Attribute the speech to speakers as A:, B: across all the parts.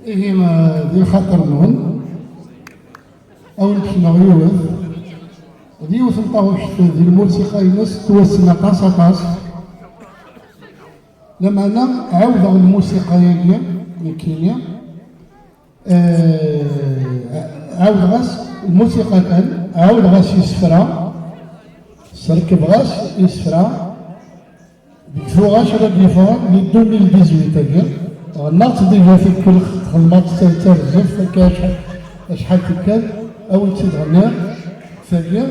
A: إيه ما ذي خاطر نون أو نحن غيوث ذي يوث نطاوش ذي الموسيقى ينس توسنا طاس لما أنا عاود الموسيقى يلي الكينيا عاود غاس الموسيقى كان عاود غاس يسفرا سركب غاس يسفرا بكفوغاش راه يفوق من 2018 غناط ديجا في كل خدمات ترجف كاش شحال تكاد او تزيد غنير ثانيا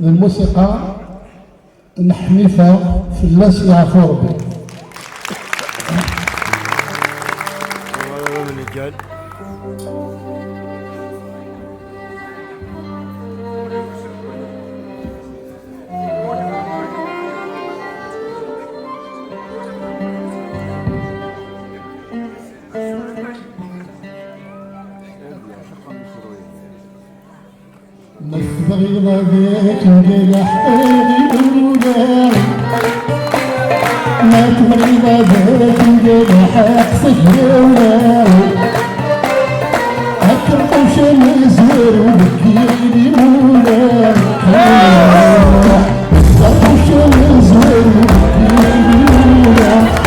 A: الموسيقى نحميفها في الناس يعرفوا ربي. نفضل بك نجرح قلوبنا ما تبغي بك نجرح صدرنا أكرمش نزور وبكيلي مولا أكرمش نزور وبكيلي مولا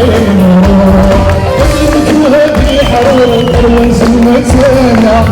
A: الحين المجوهة في حروب ونسمة سنة